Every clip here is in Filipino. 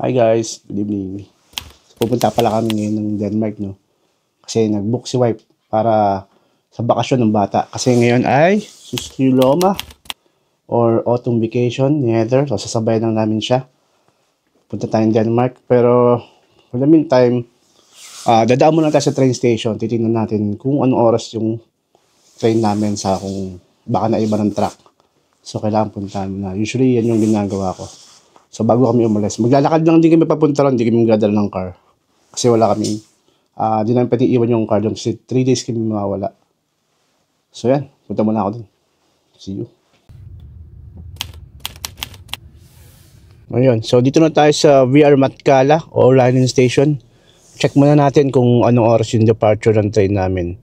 Hi guys, good evening. Pupunta pala kami ngayon ng Denmark, no? Kasi nag-book si wife para sa bakasyon ng bata. Kasi ngayon ay Susnuloma or autumn vacation ni Heather. So sasabayan lang namin siya. Punta tayong Denmark. Pero for the meantime, dadaan muna tayo sa train station. Titingnan natin kung anong oras yung train namin sa kung baka naiba ng track. So kailangan puntahan na. Usually yan yung ginagawa ko. So bago kami umalis, maglalakad lang din kami papunta ron, hindi kami magdadala ng car. Kasi wala kami, di namin pwede iwan yung car doon kasi 3 days kami mawawala. So yan, punta muna ako doon. See you. Ayun, so dito na tayo sa VR Matkala o Lining Station. Check muna natin kung anong oras yung departure ng train namin.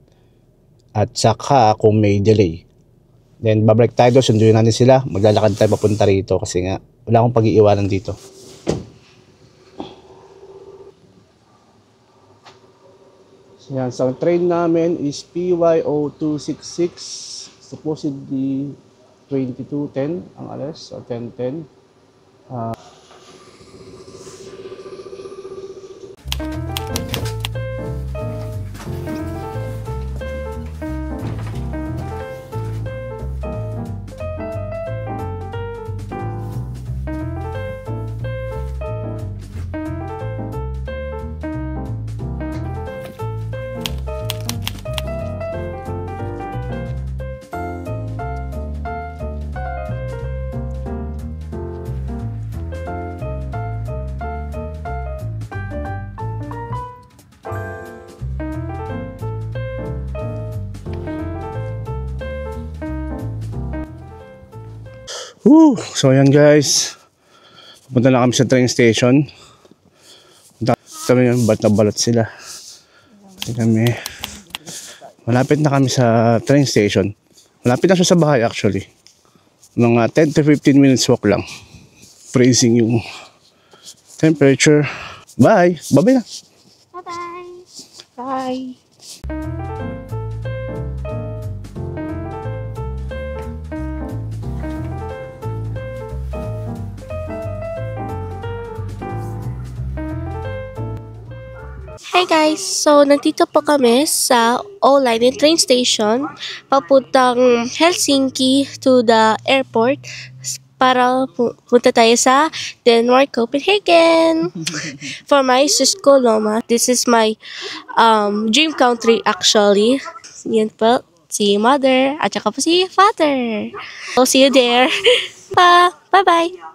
At saka kung may delay. Then babalik tayo doon, sunduin natin sila. Maglalakad tayo papunta rito kasi nga wala akong pag-iiwanan dito. So yan, so ang train namin is PYO266. Supposedly 22:10 ang alas, o 10:10. So yan guys, pupunta na kami sa train station. Kami yung balat na balat sila. Kasi kami, malapit na kami sa train station. Malapit na siya sa bahay actually. Mga 10 to 15 minutes walk lang. Freezing yung temperature. Bye! Bye-bye na! Bye-bye! Bye! Hi guys! So, nandito po kami sa Olainen train station papuntang Helsinki to the airport para punta tayo sa Denmark, Copenhagen for my Susnuloma. This is my dream country actually. Yan po, si mother at saka po si father. So, see you there. Bye-bye!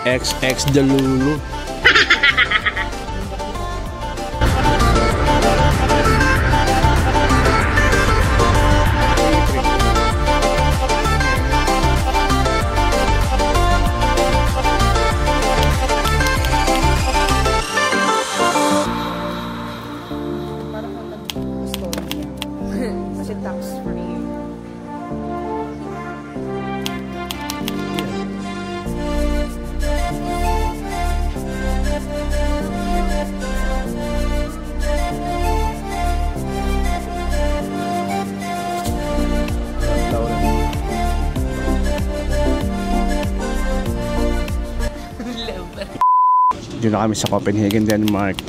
XX Delulu. Kasi tax free. Dito na kami sa Copenhagen, Denmark.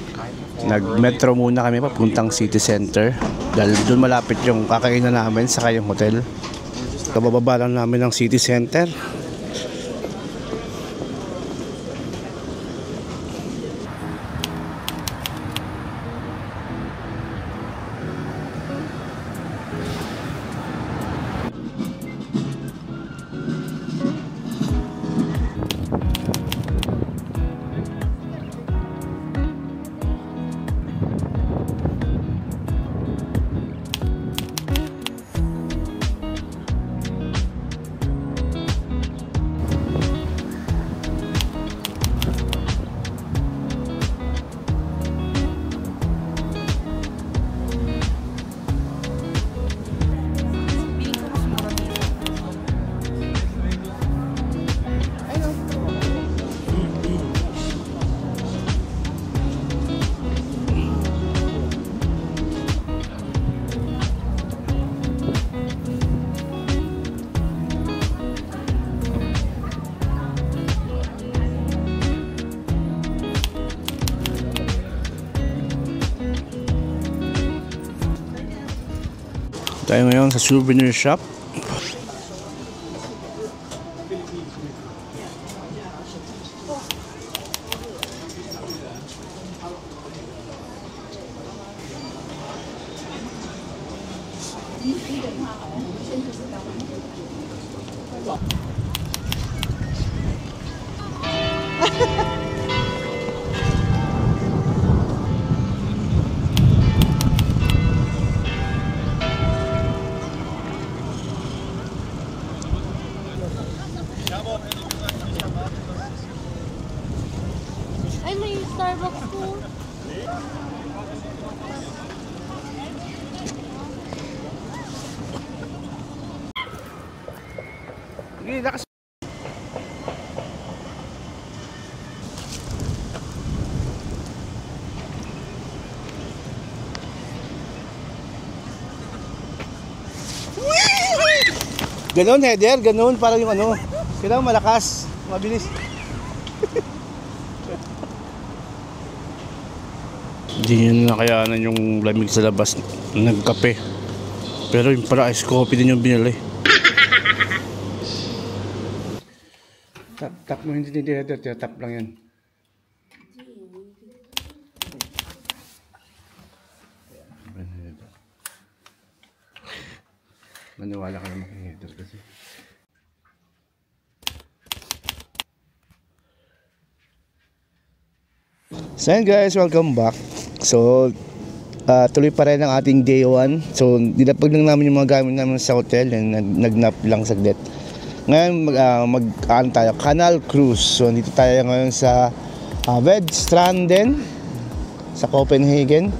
Nag-metro muna kami papuntang city center. Dahil doon malapit yung kakainan namin sa kayong hotel. Kabababa lang namin ng city center. Tayo ngayon sa souvenir shop. Ay, may Starbucks po. Sige, lakas. Ganon, header, ganon, parang yung ano. Kailangan malakas, mabilis. Hindi nyo nakayanan yung lamig sa labas, nagkape. Pero yung pala ice coffee din yung binili. Tap mo, hindi header, tap lang yan. Maniwala ka naman kay header kasi. So yan guys, welcome back. So tuloy pa rin ang ating day 1. So dinapag lang namin yung mga gamit namin sa hotel and nagnap lang saglit. Ngayon mag-ano tayo, Canal Cruise. So dito tayo ngayon sa Vedstranden sa Copenhagen.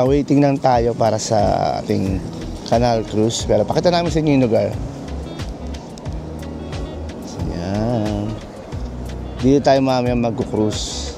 Waiting lang tayo para sa ating Canal Cruise. Pero pakita namin sa inyo yung lugar. So yan. Dito tayo mamaya mag-cruise.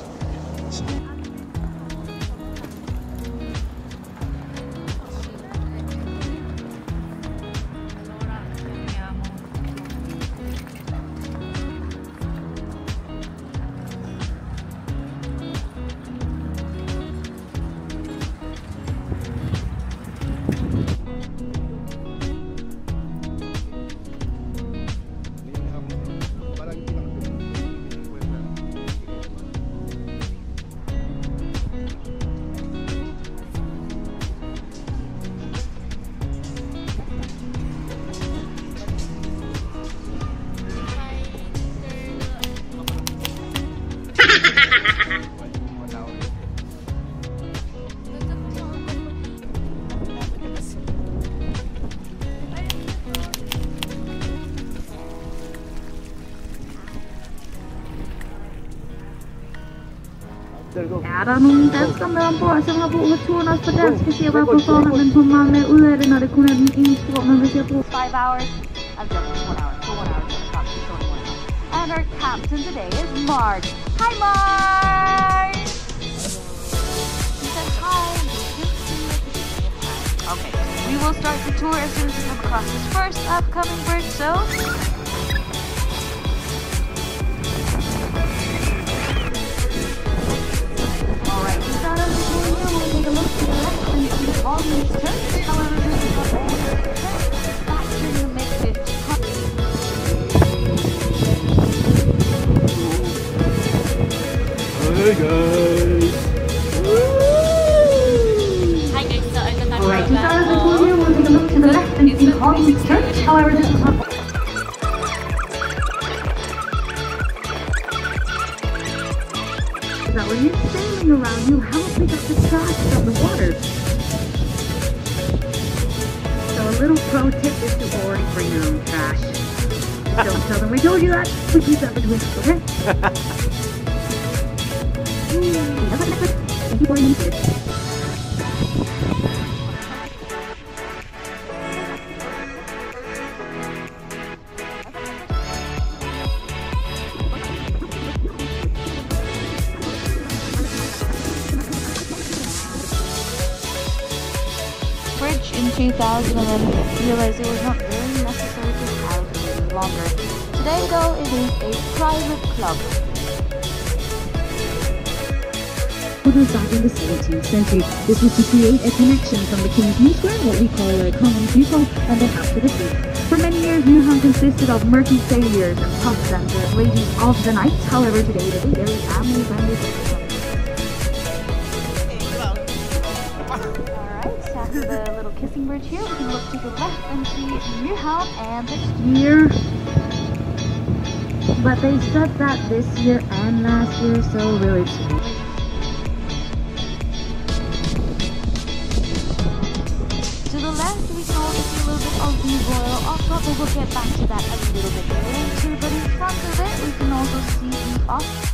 Ja, der er nogle danskere med ombord, som har brug for turen også på dansk. Hvis jeg var på forhånd, men på meget mere ud af det, når det kun er den ene tur. Men hvis jeg bruger 5 hours, I've done 1 hour, for 1 hour, so it's probably 21 hours. And our captain today is Mark. Hi, Mark! He says hi. Okay, we will start the tour as soon as we come across this first upcoming bridge, so... Alright, to start out the tour here, we'll take a look to the left and see all these turns. However, this is not all the turns. That's going to make it tough. Hey guys! Hi guys, so ito tayo. Alright, to start out the tour here, we'll take a look to the left and see all these turns. However, this is not... That when you're sailing around, you help pick up the trash from the water. So a little pro tip is to already bring your own trash. Don't tell them we told you that. We keep that between us, okay? Thank you for your initiative. Bridge in 2000 and then realized it was not really necessary to have it any longer. Today though, it is a private club. which was back in the 17th century. This was to create a connection from the King's New Square, what we call a common people, and then after the sea. For many years, Newham consisted of murky sailors and pubs and the ladies of the night. However, today it is a very family-friendly place. Alright, after the little kissing bridge here, we can look to the left and see Newham and this year. But they said that this year and last year, so really too. To the left, we can also see a little bit of the Royal Opera, but we'll get back to that a little bit later. But in front of it, we can also see the opera.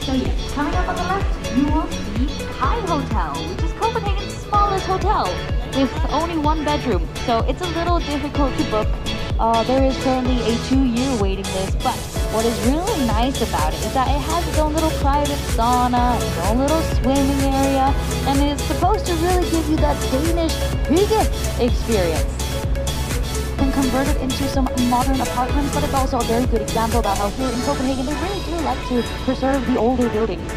So yes, coming up on the left, you will see Kai Hotel, which is Copenhagen's smallest hotel, with only one bedroom. So it's a little difficult to book. There is currently a 2-year waiting list, but what is really nice about it is that it has its own little private sauna, its own little swimming area, and it's supposed to really give you that Danish hygge experience. And convert it into some modern apartments, but it's also a very good example about how here in Copenhagen they really do like to preserve the older buildings.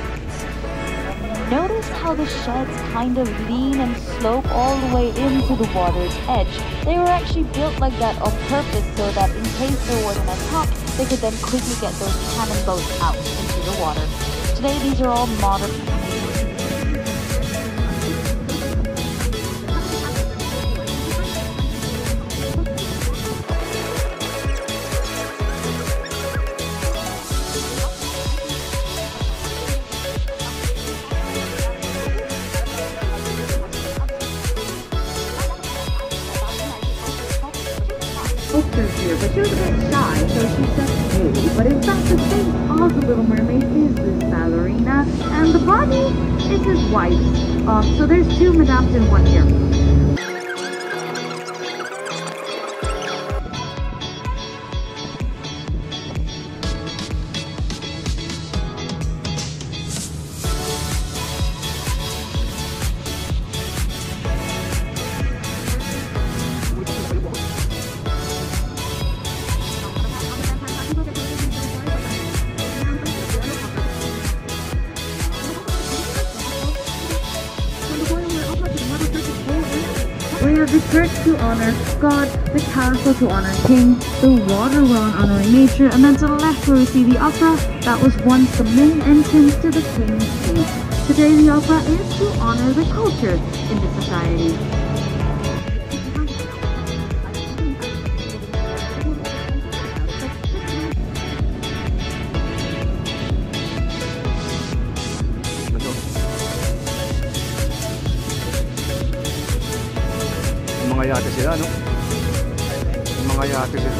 Notice how the sheds kind of lean and slope all the way into the water's edge. They were actually built like that on purpose so that in case there was an attack, they could then quickly get those cannon boats out into the water. Today these are all modern. Here, but she was a bit shy, so she said hey. But in fact, the face of the Little Mermaid is this ballerina, and the body is his wife's. So there's two madams in one here. We have the church to honor God, the castle to honor King, the water run honoring nature, and then to the left where we see the opera, that was once the main entrance to the King's Gate. Today the opera is to honor the culture in the society. Mga yate sila, no? Mga yate sila.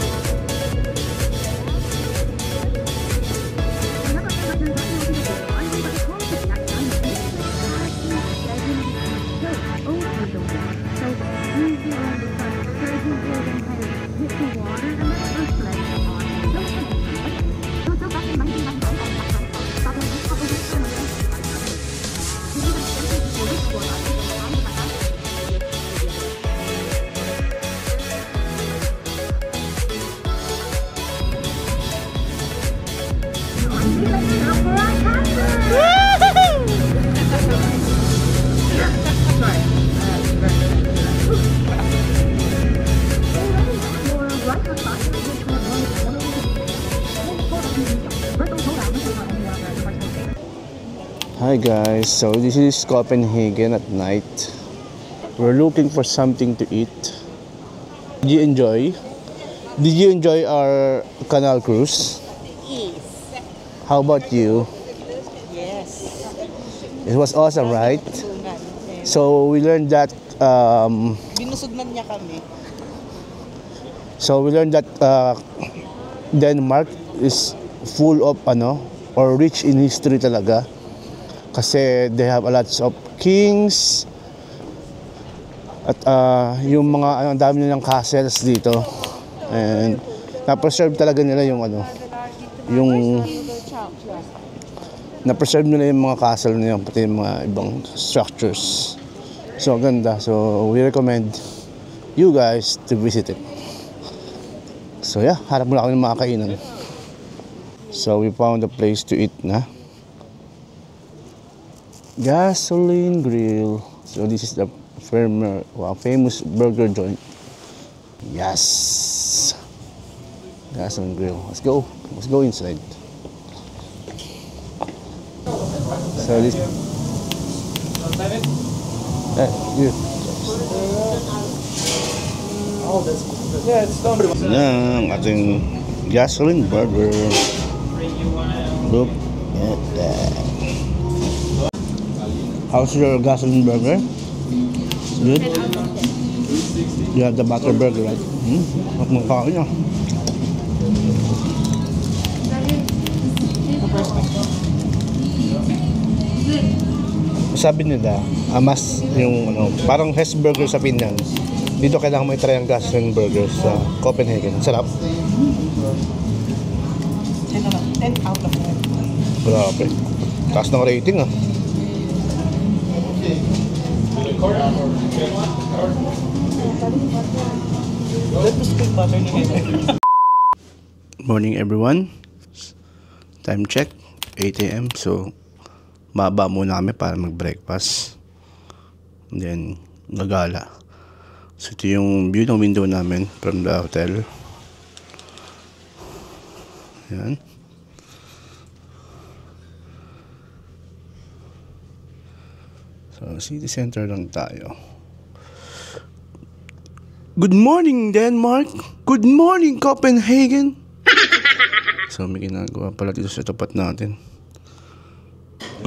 Hi guys, so this is Copenhagen at night. We're looking for something to eat. Did you enjoy? Did you enjoy our canal cruise? Yes. How about you? Yes. It was awesome, right? Binusog So we learned that man niya kami. Denmark is full of or rich in history talaga. Kasi they have a lot of kings, At yung mga ang dami nilang castles dito. And na-preserve talaga nila yung yung na-preserve nila yung mga castle nila, pati yung mga ibang structures. So ganda. So we recommend you guys to visit it. So yeah, harap muna kami ng mga kainan. So we found a place to eat na. Gasoline Grill. So this is the famous burger joint. Yes. Gasoline Grill. Let's go. Let's go inside. So this. Here. Yan ang ating gasoline burger. Look at that. How's your gasoline burger? Good? You have the butter burger, right? At mga kain niya. Sabi nila, mas yung parang Hess burger sa Finland. Dito kailangan mo i-try ang gasoline burger sa Copenhagen. Sarap. 10 out of 10. Grabe. Taas ng rating ah. Morning everyone. Time check 8 AM. So baba muna kami para mag-breakfast. And then gagala. So ito yung view ng window namin from the hotel. Yan. So city center lang tayo. Good morning Denmark. Good morning Copenhagen. So may ginagawa pala dito sa tapat natin.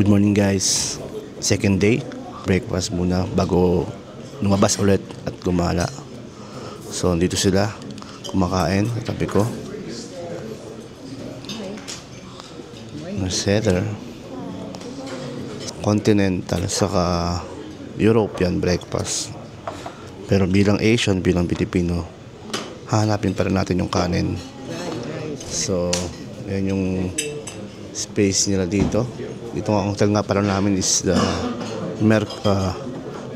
Good morning guys. Second day. Breakfast muna bago lumabas ulit at gumala. So dito sila kumakain sa tabi ko. Setter. Continental saka European breakfast. Pero bilang Asian, bilang Pilipino, hahanapin pa rin natin yung kanin. So, yan yung space nila dito. Dito ang hotel nga pala namin is the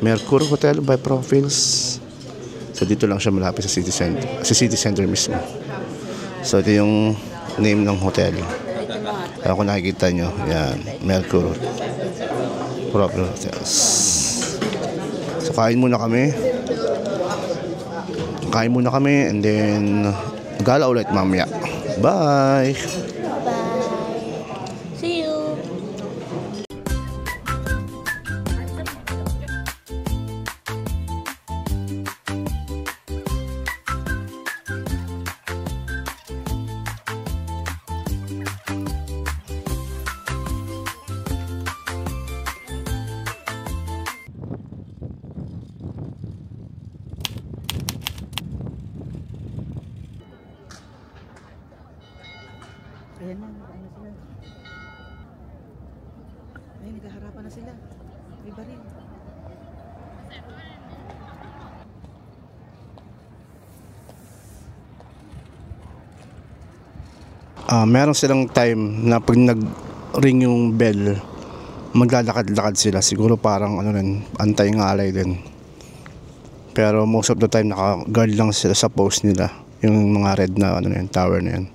Mercure Hotel by Profiles. So, dito lang siya malapit sa city center. Sa city center mismo. So, ito yung name ng hotel. Kaya kung nakikita nyo, yan, Mercure Profiles Hotels. So, kain muna kami. And then gala ulit mamaya. Bye! Bye! See you! Ayan na, ano sila. Ayun, naghaharapan na sila. May baril. Meron silang time na pag nag-ring yung bell, maglalakad-lakad sila. Siguro parang antay-ngalay din. Pero most of the time naka-guard lang sila sa post nila. Yung mga red na tower na yan.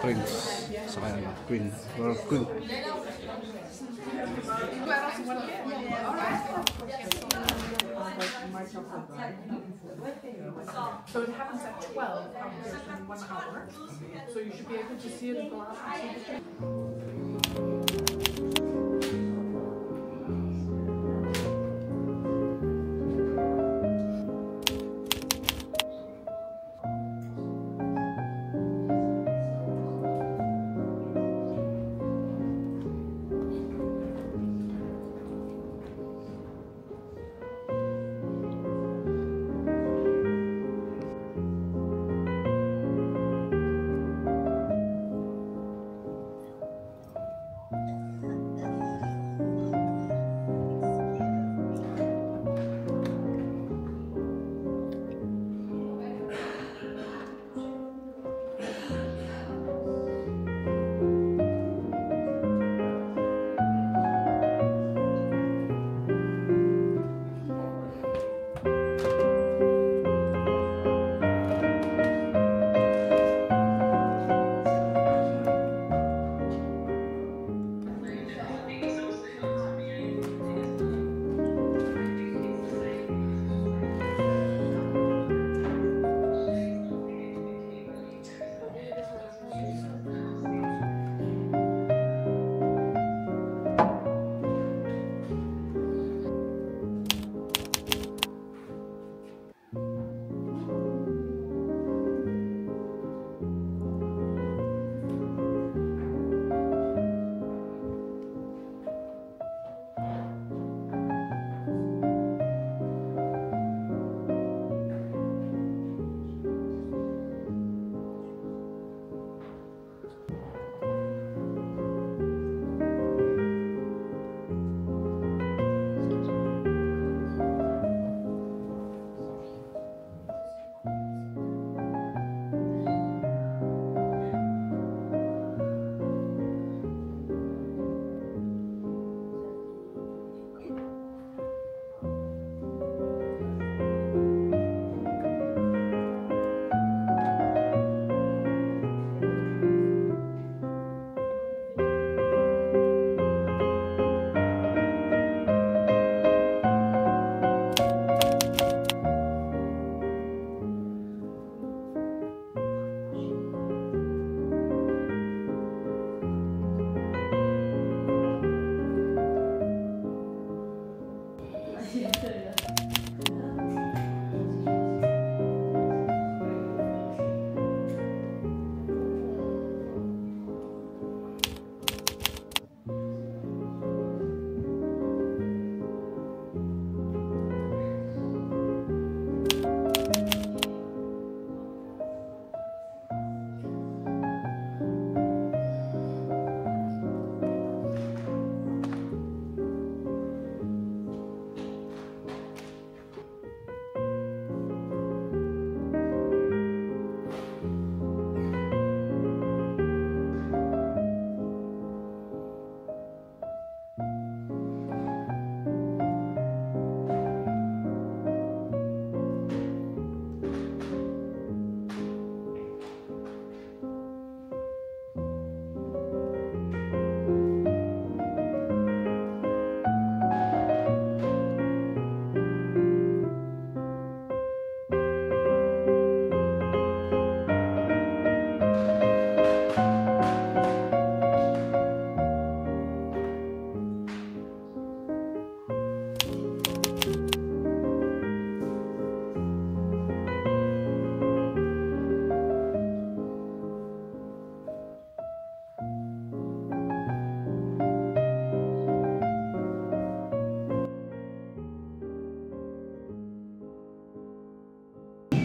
Prince. Sa kanya, Queen. Or Queen. So it happens at 12 in 1 hour. So you should be able to see it and go out and see the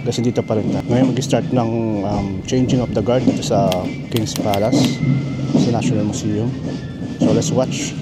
kasi dito pa rin tayo. Ngayon mag-start ng changing of the guard dito sa King's Palace, sa National Museum. So let's watch.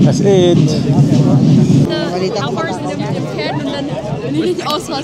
That's it. How far is it in Japan and then also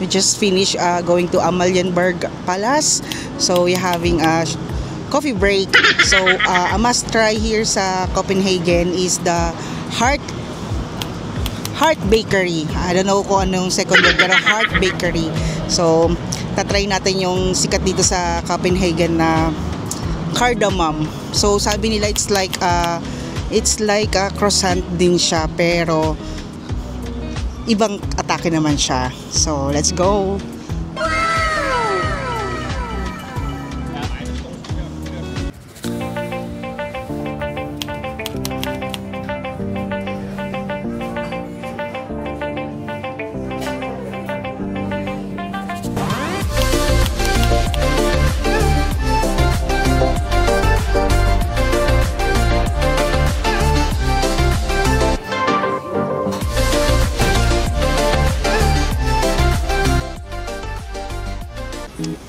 We just finished going to Amalienborg Palace. So we're having a coffee break. So a must try here sa Copenhagen is the Heart Bakery. I don't know kung anong second word, pero Heart Bakery. So tatry natin yung sikat dito sa Copenhagen na cardamom. So sabi nila it's like a croissant din siya, pero ibang atake naman siya. So, let's go!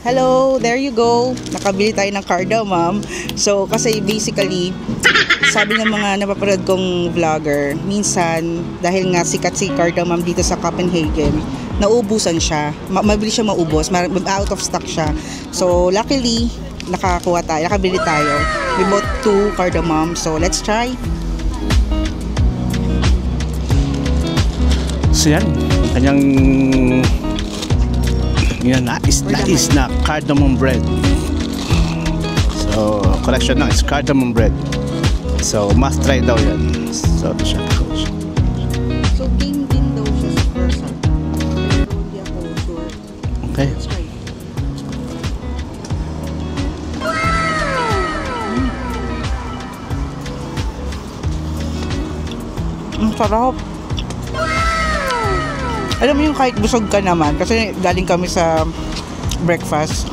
Hello, there you go. Nakabili tayo ng cardamom. So, kasi basically, sabi ng mga napapanood kong vlogger, minsan, dahil nga sikat si cardamom dito sa Copenhagen, naubusan siya. Mabilis siya maubos. Out of stock siya. So, luckily, nakabili tayo. We bought 2 cardamom. So, let's try. So yan, kanyang yan na cardamom bread. So, collection na is cardamom bread. So, must try daw yan. So, ito siya. So, game din daw siya sa person. Pero hindi ako sure. Okay. Let's try. Ang sarap. Alam mo yung kahit busog ka naman, kasi galing kami sa breakfast.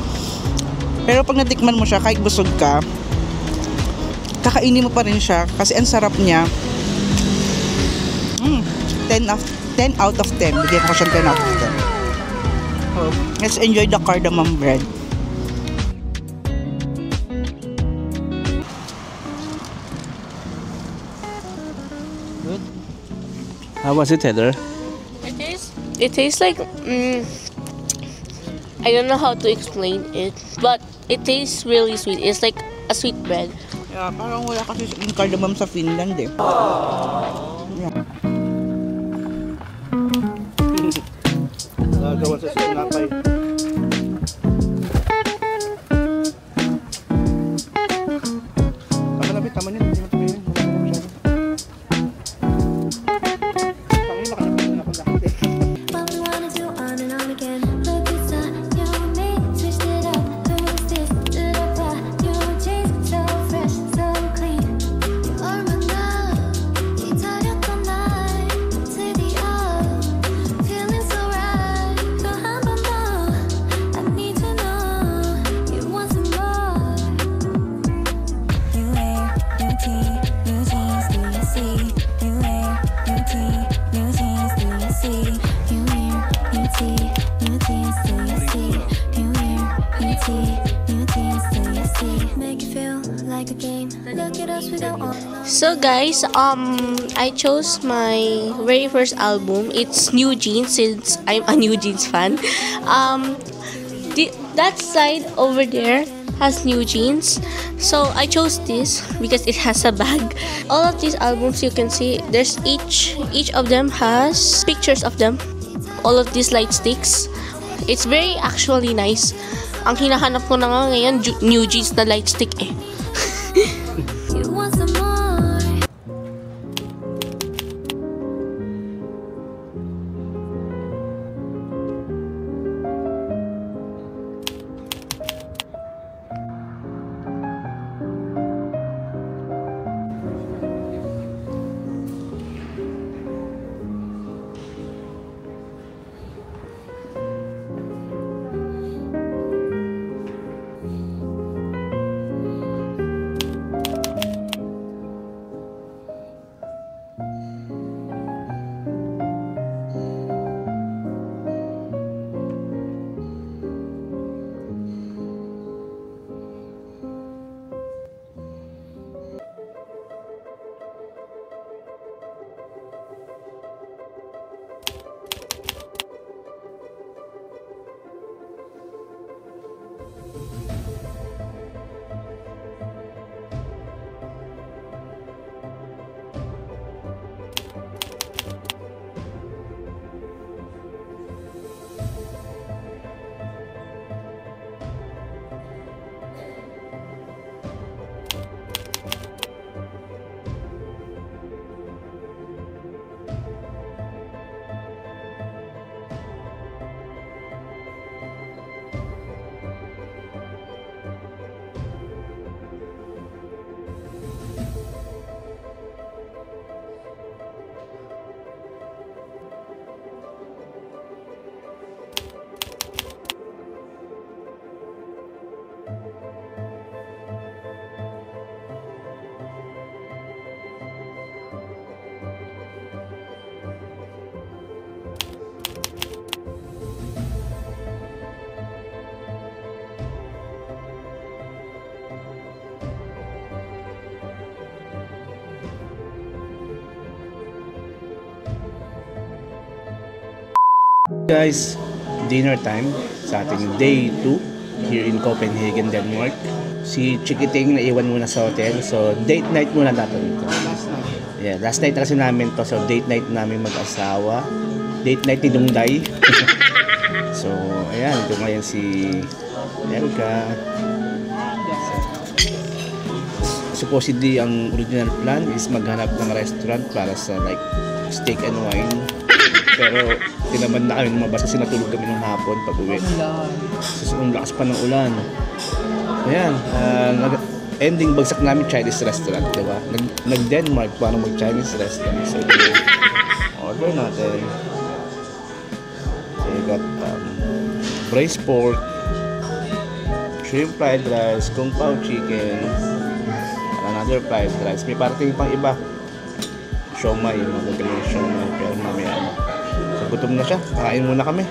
Pero pag natikman mo siya, kahit busog ka, kakainin mo pa rin siya kasi ang sarap niya. 10 out of 10. Bigyan ko siya 10 out of 10. So, let's enjoy the cardamom bread. Good. How was it, Heather? It tastes like, I don't know how to explain it, but it tastes really sweet. It's like a sweet bread. Yeah, parang wala kasi yung cardamom sa Finland eh. Yeah. Gawa sa sinapay. Pakalapit, tama niya. Hindi mo tayo yun. So guys, I chose my very first album. It's New Jeans, since I'm a New Jeans fan. That side over there has New Jeans, so I chose this because it has a bag. All of these albums, you can see there's each of them has pictures of them. All of these light sticks. It's very actually nice. Ang hinahanap ko na nga ngayon, New Jeans na light stick eh. Guys, dinner time sa ating day 2 here in Copenhagen, Denmark. Si Chikiting naiwan muna sa hotel, so date night muna natin dito. Yeah, last night na kasi namin to, so date night namin mag-asawa. Date night ni Dungday. So, ayan, ito ngayon si Elka. Supposedly, ang original plan is maghanap ng restaurant para sa like steak and wine. Pero tinaman na kami lumabas kasi natulog kami ng hapon pag uwi. So, ang lakas pa ng ulan. Ayan, ending bagsak namin Chinese restaurant, diba? Nag-Denmark para mag-Chinese restaurant. So, order natin. So, we got braised pork, shrimp fried rice, kung pao chicken, another fried rice. May parating pang iba. Siomai, magagaling siomai. Pero mamaya na. So, gutom na siya. Kain muna kami.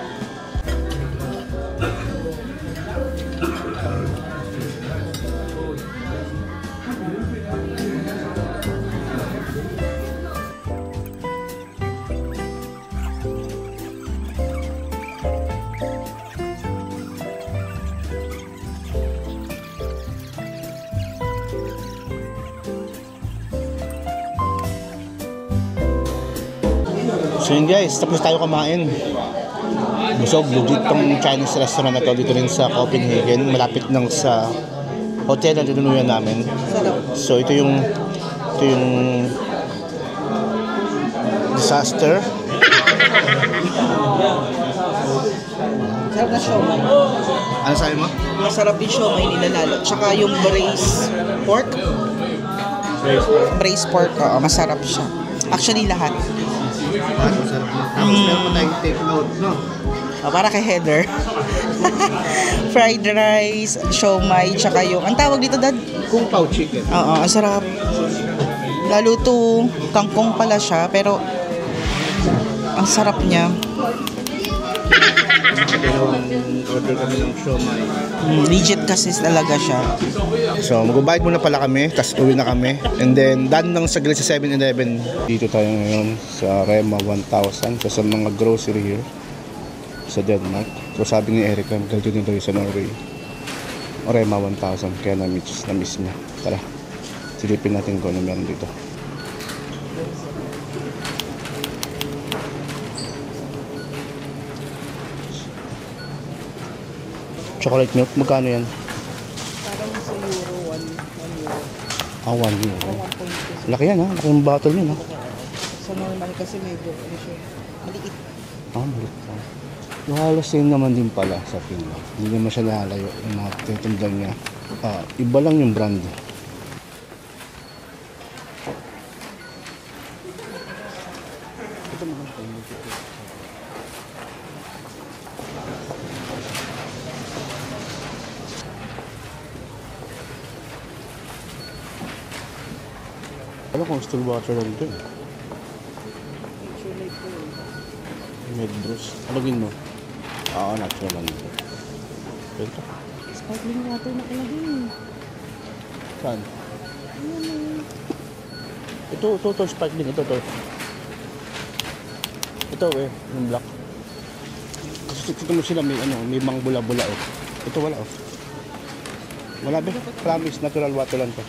So yun guys, tapos tayo kumain. Busog, legit tong Chinese restaurant na to dito rin sa Copenhagen. Malapit lang sa hotel na tinunuyan namin. So ito yung disaster. Sarap na siomai. Ano sabi mo? Masarap yung siomai nila lalo. Tsaka yung braised pork. Braised pork, masarap siya. Actually, lahat. Masarap mo. Tapos meron pa tayong take note, no? Para kay Heather. Fried rice, siomai, tsaka yung... Ang tawag dito, Dad? Kung pao chicken. Oo, ang sarap. Lalo to, kangkong pala siya, pero ang sarap niya. Order kami ng siomai. Legit kasi talaga siya. So, magbabayad muna pala kami, tapos uwi na kami. And then, daan lang saglit sa 7-Eleven. Dito tayo ngayon sa Rema 1000. So, sa mga grocery here sa Denmark. So, sabi ni Eric, galing din tayo sa Norway. Rema 1000, kaya na-miss niya. Tara, silipin natin kung ano meron dito. Chocolate milk, magkano yan? Parang sa euro, 1 euro. Ah, 1 euro. Laki yan ha, laki yung bottle yun ha. Sa normal kasi medyo, maliit. Ah, maliit pa. Yung halos same naman din pala sa Finland. Hindi naman siya nahalayo yung mga titindan niya. Iba lang yung brand. Ito naman ito. Alam kung still water lang ito eh. Medbros. Alagin mo. Oo, natural lang ito. Ito. Sparkling water na kaya din. Saan? Ito, sparkling. Ito. Ito yung black. Kasi ito mo sila, may mga bula-bula oh. Ito wala oh. Wala ba? Promise, natural water lang to.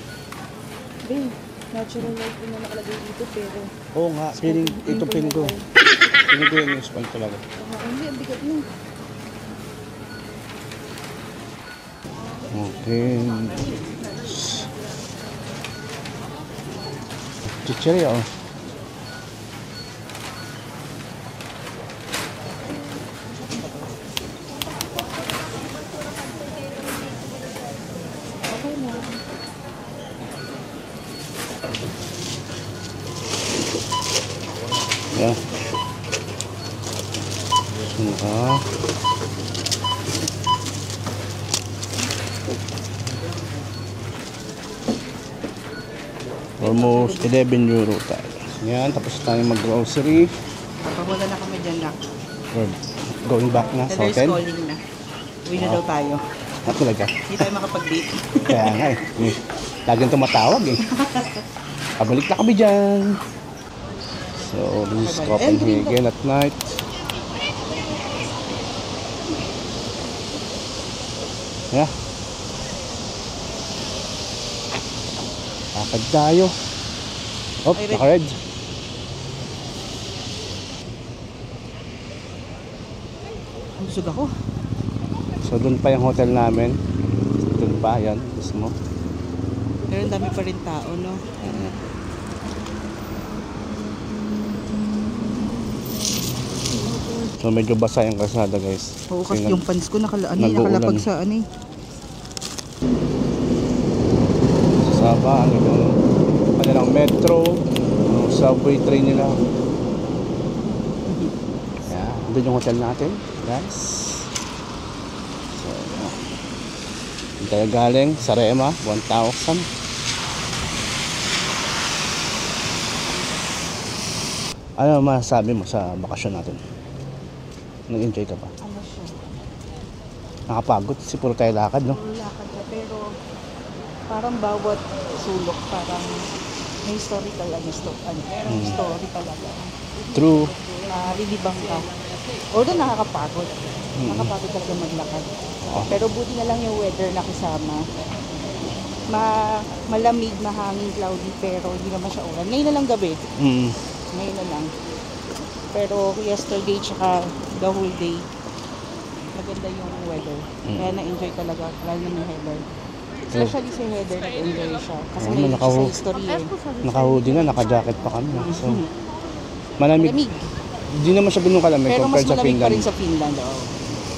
Babe, natural water na nakalagay dito pero... Oo nga, piling ko. Piling ko yung spam talaga. Hindi, ang bigat mo. Okay. Chichirya oh. Yeah. Almost 11 euro tayo. Yan, tapos tayo mag-grocery. Papunta na kami dyan na. We're going back na sa Heather's hotel. calling na. Uwi na daw tayo. Ah, talaga. Hindi tayo makapag-date. Kaya nga eh. Laging tumatawag eh. Pabalik na kami dyan. So, this is Copenhagen at night. Yeah. Lakad tayo. Oh, Ay, red. naka-red. Busog ako. So doon pa yung hotel namin. Doon pa, yan, mismo. Pero ang dami pa rin tao, no? So medyo basa yung kalsada, guys. Oo, Kasi kasi yung pants ko nag-uulan. nakalapag sa ano eh. sa Sabah, yung kanilang metro, yung subway train nila. Yan, doon yung hotel natin, guys. So, yan. Tayo galing sa Rema, 1,000. Ano masasabi mo sa bakasyon natin? Nag-enjoy ka ba? Ano siya? Nakapagod kasi puro tayo lakad, no? Lakad siya, pero parang bawat sulok parang may historical story talaga. True. Lilibang ka. Although nakakapagod. Nakakapagod talaga maglakad. Pero buti na lang yung weather na kasama. Malamig, mahangin, cloudy, pero hindi naman siya ulan. Ngayon na lang gabi. Ngayon na lang. Pero yesterday tsaka the whole day, maganda yung weather. Kaya na-enjoy talaga, lalo na ni Heather. Especially si Heather, nag-enjoy siya. Kasi may siya sa history eh. Naka-hoodie na, naka-jacket pa kami. So, malamig. Hindi naman siya ganun kalamig Pero mas compared sa malamig pa Finland. rin sa Finland. Oh.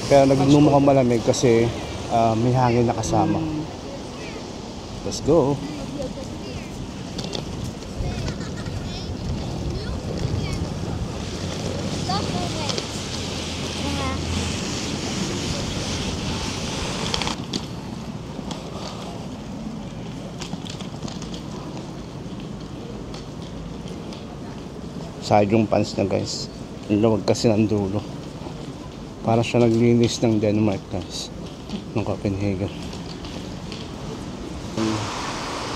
Pero nagmumukhang malamig kasi may hangin na kasama. Let's go. Side yung pants na, guys. Ang lawag kasi ng dulo. Para siya naglinis ng Denmark, guys. Ng Copenhagen.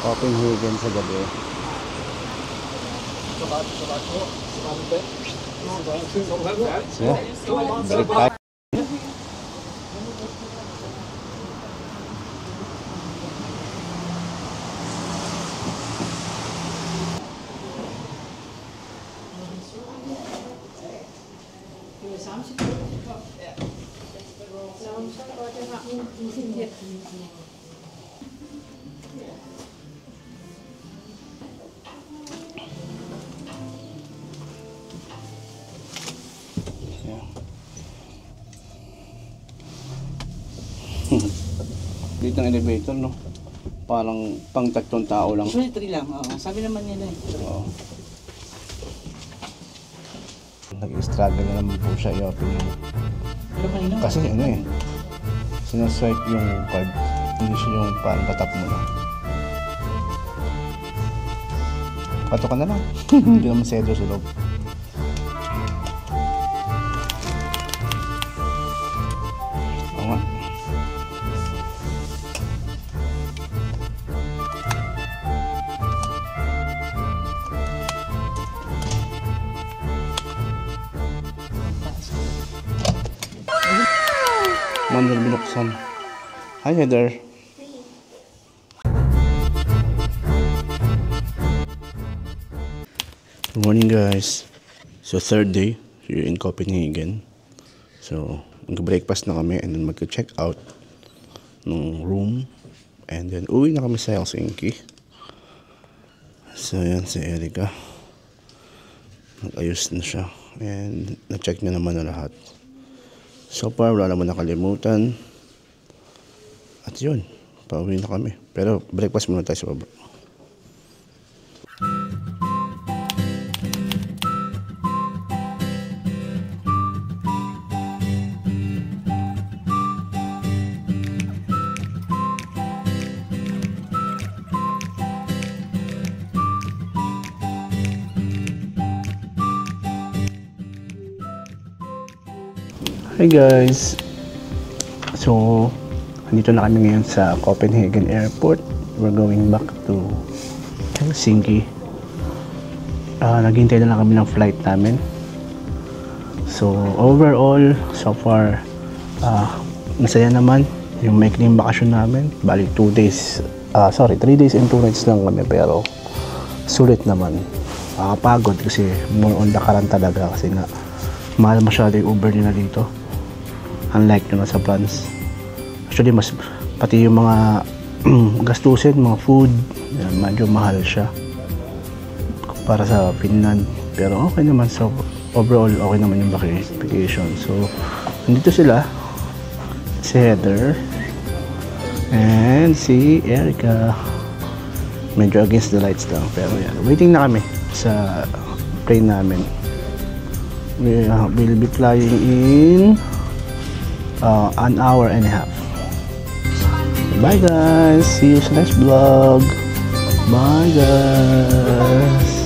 Copenhagen sa gabi. Yeah, balik tayo. Dito ang elevator, no? Parang pang 3 tao lang. Usually 3 lang, oo. Sabi naman nila eh. Oo. Nag-struggle na naman po siya i-open yun. Pero kanina, Kasi ano eh, sinaswipe yung card. Hindi siya yung parang tatap mo lang. Pato ka na lang. Hindi naman sedro sa loob. Oo nga. Manual binuksan. Hi, Heather. Good morning, guys. So, third day here in Copenhagen. So, mag-breakfast na kami and then mag-check out ng room. And then, uwi na kami sa Helsinki. So, yan si Erika. Nag-ayos na siya. And, na-check na naman na lahat. So far, wala naman nakalimutan. At yun, pauwi na kami. Pero breakfast muna tayo sa baba. Hi guys! So, andito na kami ngayon sa Copenhagen Airport. We're going back to Helsinki. Naghintay na lang kami ng flight namin. So, overall, so far, masaya naman. yung maikling bakasyon namin. Bali 3 days and 2 nights lang kami, pero sulit naman. Nakakapagod kasi more on the karan talaga, kasi nga mahal masyado yung Uber nila dito, unlike yung sa France. Actually mas pati yung mga gastusin, mga food, yan, medyo mahal siya para sa Finland, pero okay naman. So overall okay naman yung vacation. So nandito sila, si Heather and si Erica. Medyo against the lights lang, pero yan, waiting na kami sa plane namin. We'll be flying in 1 hour and a half. Bye guys, see you sa next vlog. Bye guys.